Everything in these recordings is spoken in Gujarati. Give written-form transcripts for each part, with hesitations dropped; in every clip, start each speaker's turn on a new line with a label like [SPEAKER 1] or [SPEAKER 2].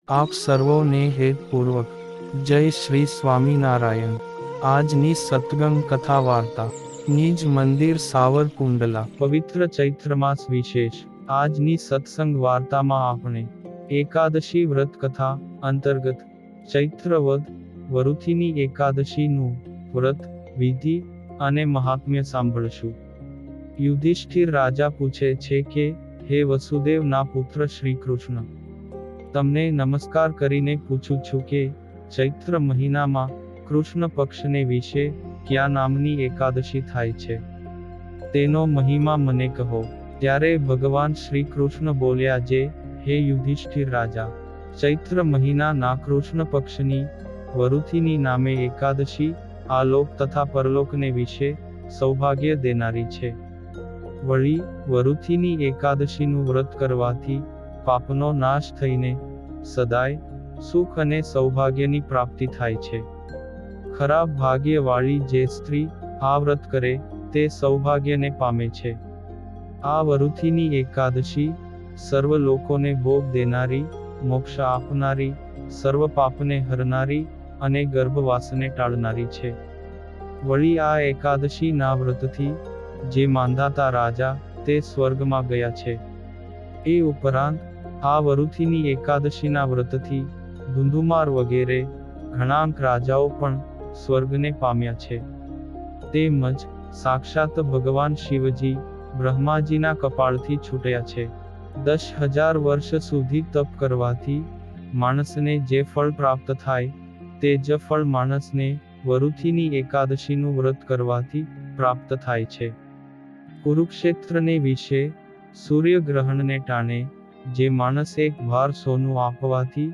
[SPEAKER 1] આપ સર્વોને હેતપૂર્વક જય શ્રી સ્વામિનારાયણ। આજની સત્સંગ કથા વાર્તા નિજ મંદિર સાવરકુંડલા પવિત્ર ચૈત્ર માસ વિશેષ। આજની સત્સંગ વાર્તામાં આપણે એકાદશી વ્રત કથા અંતર્ગત ચૈત્ર વદ વરુથીની એકાદશીનું વ્રત વિધિ અને મહાત્મ્ય સાંભળશું। યુધિષ્ઠિર રાજા પૂછે છે કે હે વસુદેવના પુત્ર શ્રી કૃષ્ણ, તમને નમસ્કાર કરીને પૂછું છું કે ચૈત્ર મહિનામાં કૃષ્ણ પક્ષને વિશે કયા નામની એકાદશી થાય છે, તેનો મહિમા મને કહો। ત્યારે ભગવાન શ્રી કૃષ્ણ બોલ્યા જે હે યુધિષ્ઠિર રાજા, ચૈત્ર મહિનાના કૃષ્ણ પક્ષની વરુથીની નામે એકાદશી આ લોક તથા પરલોકને વિશે સૌભાગ્ય દેનારી છે। વળી વરુથીની એકાદશીનું વ્રત કરવાથી પાપનો નાશ થઈને સદાય સુખ અને સૌભાગ્યની પ્રાપ્તિ થાય છે। ખરાબ ભાગ્યવાળી જે સ્ત્રી આ વ્રત કરે તે સૌભાગ્યને પામે છે। આ વરુથીની એકાદશી સર્વ લોકોને ભોગ દેનારી, મોક્ષ આપનારી, સર્વ પાપને હરનારી અને ગર્ભવાસને ટાળનારી છે। વળી આ એકાદશીના વ્રતથી જે માંધાતા રાજા તે સ્વર્ગમાં ગયા છે। એ ઉપરાંત આ વરુથીની એકાદશીના વ્રતથી ધુંધુમાર વગેરે ઘણાંક રાજાઓ પણ સ્વર્ગને પામ્યા છે। તેમજ સાક્ષાત ભગવાન શિવજી બ્રહ્માજીના કપાળથી છૂટ્યા છે। 10,000 વર્ષ સુધી તપ કરવાથી માણસને જે ફળ પ્રાપ્ત થાય તે જ ફળ માણસને વરુથીની એકાદશીનું વ્રત કરવાથી પ્રાપ્ત થાય છે। કુરુક્ષેત્રને વિશે સૂર્યગ્રહણને ટાણે જે માણસ એક ભાર સોનું આપવાથી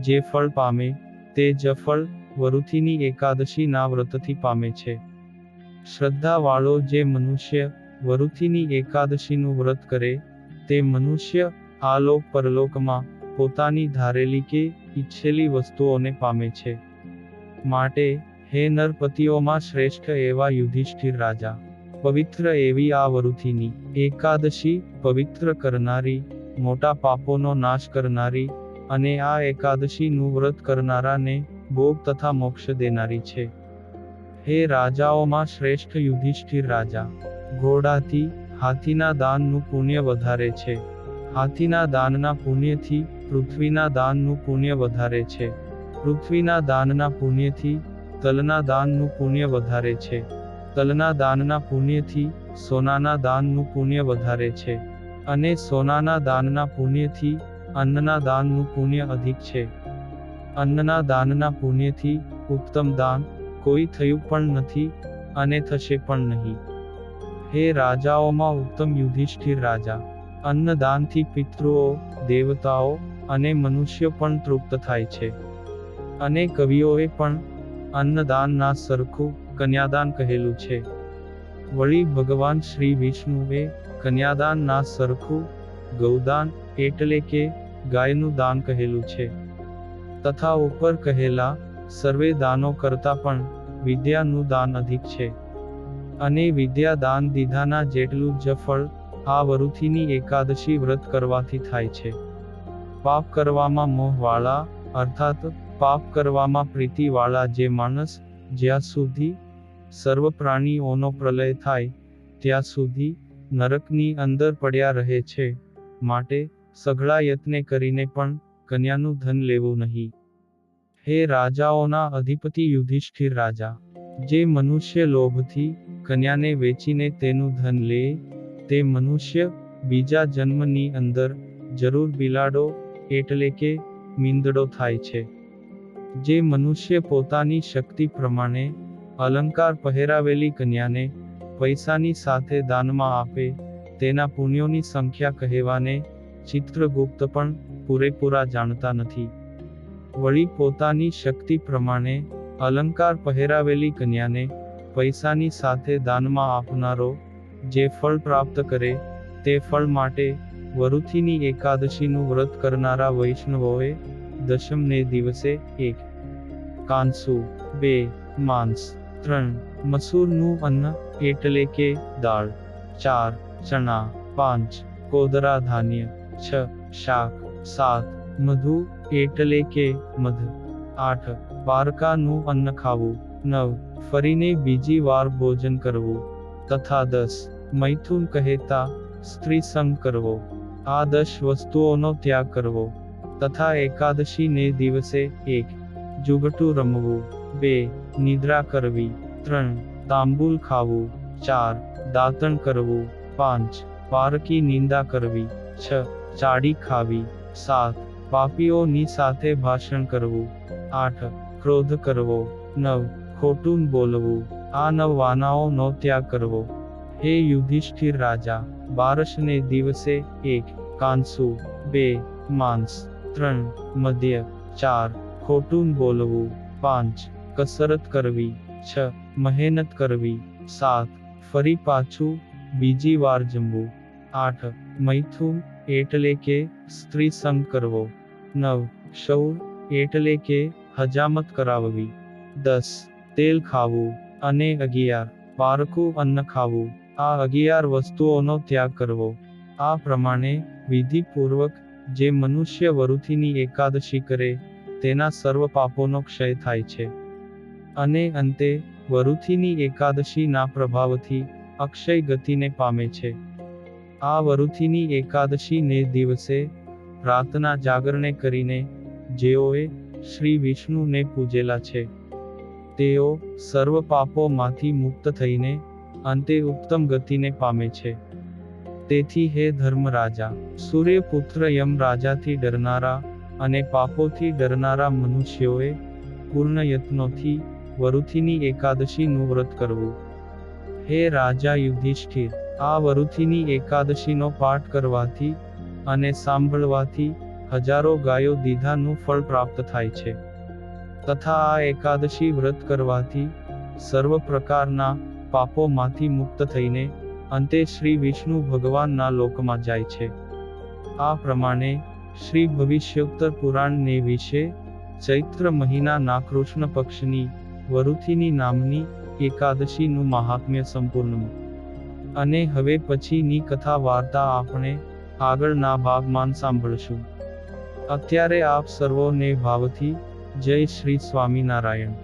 [SPEAKER 1] જે ફળ પામે તે જ ફળ વરુથીની એકાદશીના વ્રતથી પામે છે। શ્રદ્ધાવાળો જે મનુષ્ય વરુથીની એકાદશીનું વ્રત કરે તે મનુષ્ય આલોક પરલોકમાં પોતાની ધારેલી કે ઈચ્છેલી વસ્તુઓને પામે છે। માટે હે નરપતિઓમાં શ્રેષ્ઠ એવા યુધિષ્ઠિર રાજા, પવિત્ર એવી આ વરુથીની એકાદશી પવિત્ર કરનારી, મોટા પાપોનો નાશ કરનારી અને આ એકાદશીનું વ્રત કરનારાને ભોગ તથા મોક્ષ દેનારી છે। હે રાજાઓમાં શ્રેષ્ઠ યુધિષ્ઠિર રાજા, ઘોડાથી હાથીના દાનનું પુણ્ય વધારે છે। હાથીના દાનના પુણ્યથી પૃથ્વીના દાનનું પુણ્ય વધારે છે। પૃથ્વીના દાનના પુણ્યથી તલના દાનનું પુણ્ય વધારે છે। તલના દાનના પુણ્યથી સોનાના દાનનું પુણ્ય વધારે છે। અને સોનાના દાનના પુણ્યથી અન્નના દાનનું પુણ્ય અધિક છે। અન્નના દાનના પુણ્યથી ઉત્તમ દાન કોઈ થયું પણ નથી અને થશે પણ નહીં। હે રાજાઓમાં ઉત્તમ યુધિષ્ઠિર રાજા, અન્નદાનથી પિતૃઓ, દેવતાઓ અને મનુષ્યો પણ તૃપ્ત થાય છે। અને કવિઓએ પણ અન્નદાનના સરખું કન્યાદાન કહેલું છે। વળી ભગવાન શ્રી વિષ્ણુએ કન્યાદાનના સરખું ગૌદાન એટલે કે ગાયનું દાન કહેલું છે। તથા ઉપર કહેલા સર્વે દાનો કરતાં પણ વિદ્યાનું દાન અધિક છે। અને વિદ્યા દાન દીધાના જેટલું જ ફળ આ વરુથીની એકાદશી વ્રત કરવાથી થાય છે। પાપ કરવામાં મોહવાળા અર્થાત પાપ કરવામાં પ્રીતિવાળા જે માણસ જ્યાં સુધી સર્વ પ્રાણીઓનો પ્રલય થાય ત્યાં સુધી નરકની અંદર પડ્યા રહે છે। માટે સઘળા યત્ને કરીને પણ કન્યાનું ધન લેવું નહીં। હે રાજાઓના અધિપતિ યુધિષ્ઠિર રાજા, જે મનુષ્ય લોભથી કન્યાને વેચીને તેનું ધન લે તે મનુષ્ય બીજા જન્મની અંદર જરૂર બિલાડો એટલે કે મીંદડો થાય છે। જે મનુષ્ય પોતાની શક્તિ પ્રમાણે અલંકાર પહેરાવેલી કન્યાને પૈસાની સાથે દાનમાં આપે તેના પુણ્યોની સંખ્યા કહેવાને ચિત્રગુપ્ત પણ પૂરેપૂરા જાણતા નથી। વળી પોતાની શક્તિ પ્રમાણે અલંકાર પહેરાવેલી કન્યાને પૈસાની સાથે દાનમાં આપનારો જે ફળ પ્રાપ્ત કરે તે ફળ માટે વરુથીની એકાદશીનું વ્રત કરનારા વૈષ્ણવોએ દશમને દિવસે 1 કાંસુ, 2 માંસ, 3 મસૂરનું અન્ન એટલે કે દાળ, 4 ચણા, 5 કોદરા ધાન્ય, 6 શાક, 7 મધુ એટલે કે મધ. 8. પારકાનું અન્ન ખાવું. 9. ફરીને બીજી વાર ભોજન કરવું. તથા 10. મૈથુન કહેતા સ્ત્રી સંગ કરવો. આ 10 વસ્તુઓનો ત્યાગ કરવો. તથા એકાદશી ને દિવસે 1. જુગટું રમવું. 2. નિદ્રા કરવી. 3. તાંબુલ ખાવું. 4. દાતણ કરવું. 5. પારકી નિંદા કરવી. 6. ચાડી ખાવી. 7. પાપીઓની સાથે ભાષણ કરવું. 8. ક્રોધ કરવો. 9. ખોટું બોલવું. આ 9 વાનાઓનો ત્યાગ કરવો. હે યુધિષ્ઠિર રાજા, 12ને દિવસે 1. કાંસુ. 2. માંસ. 3. મદ્ય. 4. ખોટું બોલવું. 5. કસરત કરવી. 6. મહેનત કરવી. 7. ફરી પાછું બીજી વાર જમવું. 8. મૈથુન એટલે કે સ્ત્રી સંગ કરવો. 9. ક્ષૌર એટલે કે હજામત કરાવવી. 10. તેલ ખાવું. અને 11. પારકું અન્ન ખાવું. આ 11 વસ્તુઓનો ત્યાગ કરવો. આ પ્રમાણે વિધિપૂર્વક જે મનુષ્ય વરુથીની એકાદશી કરે તેના સર્વ પાપોનો ક્ષય થાય છે. અને અંતે વરુથીની એકાદશી ના પ્રભાવથી અક્ષય ગતિને પામે છે. આ વરુથીની એકાદશી ને દિવસે રાતના જાગરણે કરીને જેઓએ શ્રી વિષ્ણુને પૂજેલા છે તેઓ સર્વ પાપોમાંથી મુક્ત થઈને અંતે ઉત્તમ ગતિને પામે છે. તેથી હે ધર્મરાજા, સૂર્યપુત્ર યમ રાજાથી ડરનારા અને પાપોથી ડરનારા મનુષ્યોએ પૂર્ણ યત્નોથી વરુથીની એકાદશીનું વ્રત કરવું. હે રાજા યુધિષ્ઠિર, આ વરુથીની એકાદશીનો પાઠ કરવાથી અને સાંભળવાથી હજારો ગાયો દીધાનું ફળ પ્રાપ્ત થાય છે. તથા આ એકાદશી વ્રત કરવાથી સર્વ પ્રકારના પાપોમાંથી મુક્ત થઈને અંતે શ્રી વિષ્ણુ ભગવાનના લોકમાં જાય છે. આ પ્રમાણે શ્રી ભવિષ્યોત્તર પુરાણને વિશે ચૈત્ર મહિનાના કૃષ્ણ પક્ષની વરુથીની નામની એકાદશીનું મહાત્મ્ય સંપૂર્ણ. અને હવે પછીની કથા વાર્તા આપણે આગળના ભાગમાં સાંભળશું. અત્યારે આપ સર્વોને ભાવથી જય શ્રી સ્વામિનારાયણ.